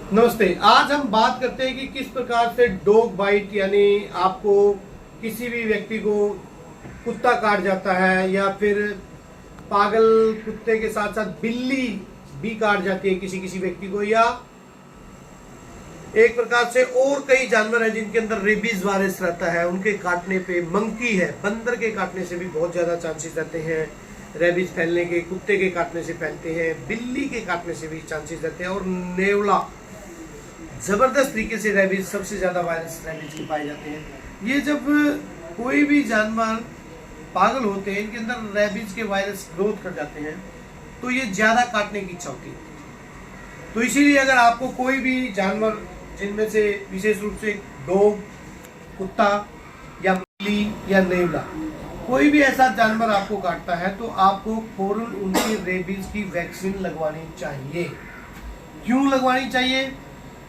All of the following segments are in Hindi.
नमस्ते। आज हम बात करते हैं कि किस प्रकार से डॉग बाइट यानी आपको किसी भी व्यक्ति को कुत्ता काट जाता है या फिर पागल कुत्ते के साथ साथ बिल्ली भी काट जाती है किसी किसी व्यक्ति को, या एक प्रकार से और कई जानवर हैं जिनके अंदर रेबीज वायरस रहता है, उनके काटने पे, मंकी है, बंदर के काटने से भी बहुत ज्यादा चांसेस रहते हैं रेबीज फैलने के, कुत्ते के काटने से फैलते हैं, बिल्ली के काटने से भी चांसेस रहते हैं, और नेवला जबरदस्त तरीके से रेबीज, सबसे ज्यादा वायरस रेबीज के पाए जाते हैं। ये जब कोई भी जानवर पागल होते हैं, इनके अंदर रेबीज के वायरस ग्रोथ कर जाते हैं, तो ये ज्यादा काटने की इच्छा होती है। तो इसीलिए अगर आपको कोई भी जानवर, जिनमें से विशेष रूप से डॉग, कुत्ता या बिल्ली या नेवला, कोई भी ऐसा जानवर आपको काटता है, तो आपको फौरन उनकी रेबीज की वैक्सीन लगवानी चाहिए। क्यों लगवानी चाहिए?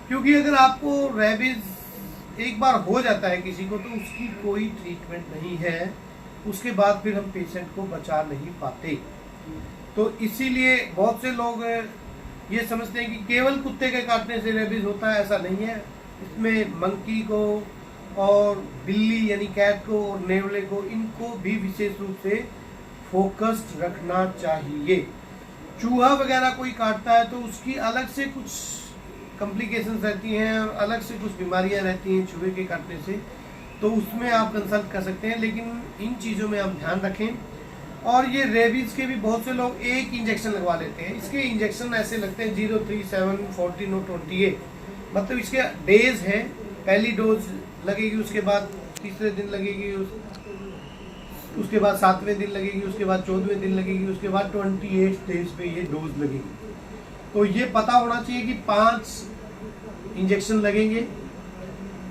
क्योंकि अगर आपको रेबीज एक बार हो जाता है किसी को, तो उसकी कोई ट्रीटमेंट नहीं है, उसके बाद फिर हम पेशेंट को बचा नहीं पाते। तो इसीलिए बहुत से लोग ये समझते हैं कि केवल कुत्ते के काटने से रेबीज होता है, ऐसा नहीं है। इसमें मंकी को और बिल्ली यानी कैट को और नेवले को, इनको भी विशेष रूप से फोकस्ड रखना चाहिए। चूहा वगैरह कोई काटता है तो उसकी अलग से कुछ कॉम्प्लिकेशंस रहती हैं और अलग से कुछ बीमारियां रहती हैं चूहे के काटने से, तो उसमें आप कंसल्ट कर सकते हैं। लेकिन इन चीज़ों में आप ध्यान रखें। और ये रेबीज के भी बहुत से लोग एक इंजेक्शन लगवा लेते हैं। इसके इंजेक्शन ऐसे लगते हैं 0, 3, 7, 14 और 28, मतलब इसके डेज हैं। पहली डोज लगेगी, उसके बाद तीसरे दिन लगेगी, उसके बाद 7वें दिन लगेगी, उसके बाद 14वें दिन लगेगी, उसके बाद 28 डेज पे ये डोज लगेगी। तो ये पता होना चाहिए कि 5 इंजेक्शन लगेंगे।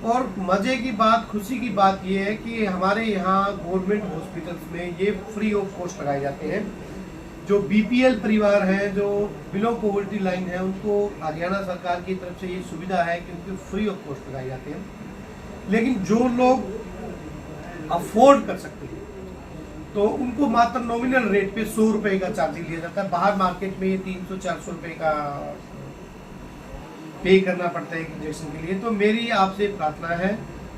और मजे की बात, खुशी की बात ये है कि हमारे यहाँ गवर्नमेंट हॉस्पिटल्स में ये फ्री ऑफ कॉस्ट लगाए जाते हैं। जो बीपीएल परिवार हैं, जो बिलो पॉवर्टी लाइन है, उनको हरियाणा सरकार की तरफ से ये सुविधा है कि उनको फ्री ऑफ कॉस्ट लगाए जाते हैं। लेकिन जो लोग अफोर्ड कर सकते हैं, तो उनको मात्र नॉमिनल रेट पे 100 रुपए का चार्जिंग लिया जाता है। बाहर मार्केट में ये 300-400 रुपए का पे करना पड़ता है एक इंजेक्शन के लिए। तो मेरी आपसे प्रार्थना है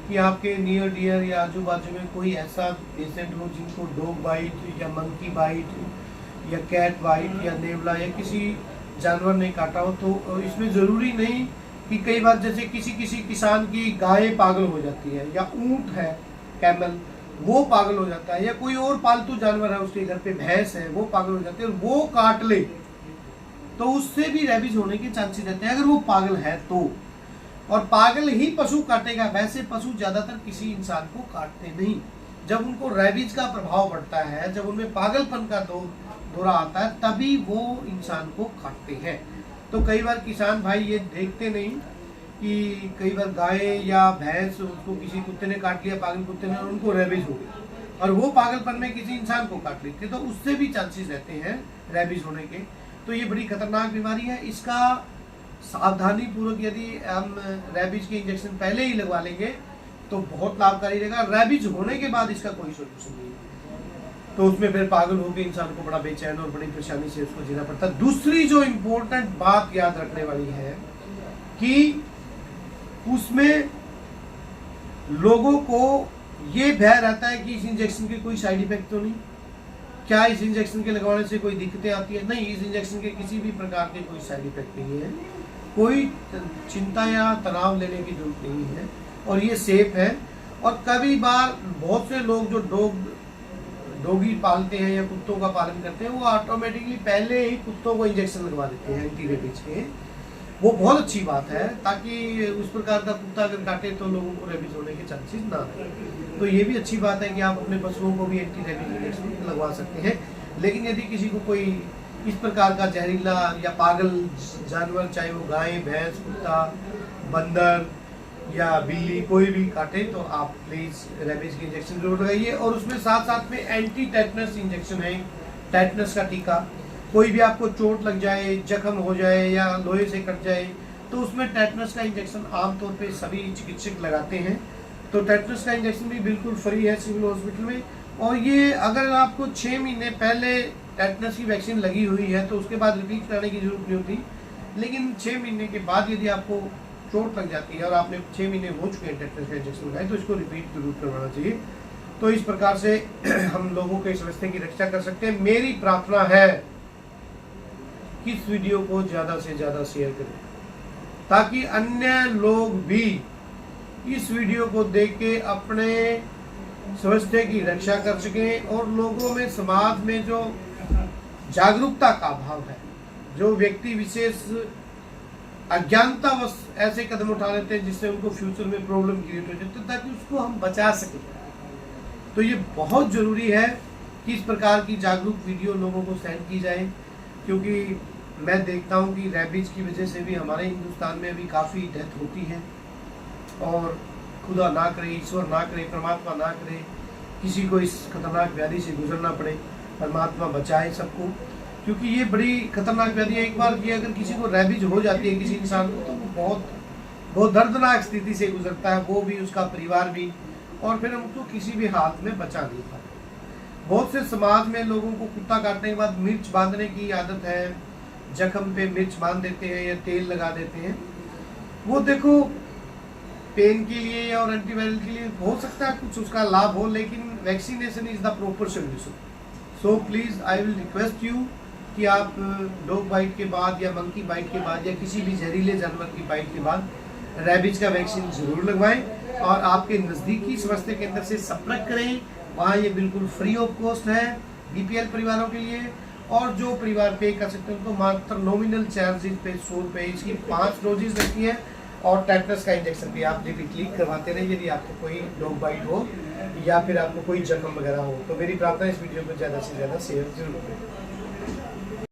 कि आपके नियर डियर या आजू बाजू में कोई ऐसा पेशेंट हो जिनको डॉग बाइट या मंकी बाइट या कैट बाइट या नेवला या किसी जानवर ने काटा हो, तो इसमें ज़रूरी नहीं कि कई बार जैसे किसी किसान की गाय पागल हो जाती है, या ऊँट है कैमल, वो पागल हो जाता है, या कोई और पालतू जानवर है उसके घर पे, भैंस है, वो पागल हो जाती है और वो काट ले, तो उससे भी रेबीज होने के चांसेस रहते हैं अगर वो पागल है तो। और पागल ही पशु काटेगा, वैसे पशु ज्यादातर किसी इंसान को काटते नहीं। जब उनको रेबीज का प्रभाव बढ़ता है, जब उनमें पागलपन का दौरा आता है, तभी वो इंसान को काटते हैं। तो कई बार किसान भाई ये देखते नहीं कि कई बार गाय या भैंस, उसको किसी कुत्ते ने काट लिया, पागल कुत्ते ने, और उनको रेबीज हो गई, और वो पागलपन में किसी इंसान को काट लेते, तो उससे भी चांसेस रहते हैं रेबीज होने के। तो ये बड़ी खतरनाक बीमारी है। इसका सावधानी पूर्वक यदि हम रेबीज के इंजेक्शन पहले ही लगवा लेंगे तो बहुत लाभकारी रहेगा। रेबीज होने के बाद इसका कोई सोल्यूशन नहीं है, तो उसमें फिर पागल होकर इंसान को बड़ा बेचैन और बड़ी परेशानी से उसको जीना पड़ता है। दूसरी जो इम्पोर्टेंट बात याद रखने वाली है कि उसमें लोगों को ये भय रहता है कि इस इंजेक्शन के कोई साइड इफेक्ट तो नहीं, क्या इस इंजेक्शन के लगवाने से कोई दिक्कतें आती है? नहीं, इस इंजेक्शन के किसी भी प्रकार के कोई साइड इफेक्ट नहीं है, कोई चिंता या तनाव लेने की जरूरत नहीं है, और ये सेफ है। और कभी बार बहुत से लोग जो डॉगी पालते हैं या कुत्तों का पालन करते हैं, वो ऑटोमेटिकली पहले ही कुत्तों को इंजेक्शन लगवा देते हैं एंटी रेबीज के। वो बहुत अच्छी बात है, ताकि उस प्रकार का कुत्ता अगर काटे तो लोगों को रेबीज होने के चांसेस ना रहे। तो ये भी अच्छी बात है कि आप अपने पशुओं को भी एंटी रेबीज इंजेक्शन लगवा सकते हैं। लेकिन यदि किसी को कोई इस प्रकार का जहरीला या पागल जानवर, चाहे वो गाय, भैंस, कुत्ता, बंदर या बिल्ली, कोई भी काटे, तो आप प्लीज रेबीज के इंजेक्शन जरूर लगाइए। और उसमें साथ साथ में एंटी टेटनस इंजेक्शन है, टेटनस का टीका। कोई भी आपको चोट लग जाए, जख्म हो जाए या लोहे से कट जाए, तो उसमें टेटनस का इंजेक्शन आमतौर पे सभी चिकित्सक लगाते हैं। तो टेटनस का इंजेक्शन भी बिल्कुल फ्री है सिविल हॉस्पिटल में। और ये अगर आपको 6 महीने पहले टेटनस की वैक्सीन लगी हुई है तो उसके बाद रिपीट कराने की जरूरत नहीं होती। लेकिन 6 महीने के बाद यदि आपको चोट लग जाती है और आपने 6 महीने हो चुके हैं टेटनस का इंजेक्शन लगाए, तो इसको रिपीट जरूर करवाना चाहिए। तो इस प्रकार से हम लोगों के स्वास्थ्य की रक्षा कर सकते हैं। मेरी प्रार्थना है कि इस वीडियो को ज़्यादा से ज़्यादा शेयर करें, ताकि अन्य लोग भी इस वीडियो को देख के अपने स्वास्थ्य की रक्षा कर सकें और लोगों में, समाज में जो जागरूकता का अभाव है, जो व्यक्ति विशेष अज्ञानतावश ऐसे कदम उठा लेते हैं जिससे उनको फ्यूचर में प्रॉब्लम क्रिएट हो जाती है, ताकि उसको हम बचा सकें। तो ये बहुत ज़रूरी है कि इस प्रकार की जागरूक वीडियो लोगों को सेंड की जाए, क्योंकि मैं देखता हूँ कि रेबीज की वजह से भी हमारे हिंदुस्तान में अभी काफ़ी डेथ होती है, और खुदा ना करे, ईश्वर ना करे, परमात्मा ना करे किसी को इस खतरनाक व्याधि से गुजरना पड़े। परमात्मा बचाए सबको, क्योंकि ये बड़ी खतरनाक व्याधि है। एक बार ये अगर किसी को रेबीज हो जाती है किसी इंसान को, तो वो बहुत बहुत दर्दनाक स्थिति से गुजरता है, वो भी, उसका परिवार भी, और फिर हम उसको किसी भी हालत में बचा नहीं पाते। बहुत से समाज में लोगों को कुत्ता काटने के बाद मिर्च बांधने की आदत है, जख्म पे मिर्च बांध देते हैं या तेल लगा देते हैं। वो देखो पेन के लिए और एंटीवायरल के लिए हो सकता है कुछ उसका लाभ हो, लेकिन vaccination is the proper solution. So please I will request you कि आप डॉग बाइट के बाद या मंकी बाइट के बाद या किसी भी जहरीले जानवर की बाइट के बाद रेबीज का वैक्सीन जरूर लगवाएं, और आपके नज़दीकी स्वास्थ्य केंद्र से संपर्क करें। वहाँ ये बिल्कुल फ्री ऑफ कॉस्ट है बीपीएल परिवारों के लिए, और जो परिवार पे कर सकते हैं उनको मात्र नॉमिनल चार्जेस पे 100 रुपये इसकी 5 डोजेज लगती है, और टेटनस का इंजेक्शन भी आप रिपीटली करवाते रहे यदि आपको कोई डॉग बाइट हो या फिर आपको कोई जख्म वगैरह हो। तो मेरी प्रार्थना इस वीडियो को ज़्यादा से ज़्यादा शेयर जरूर करें।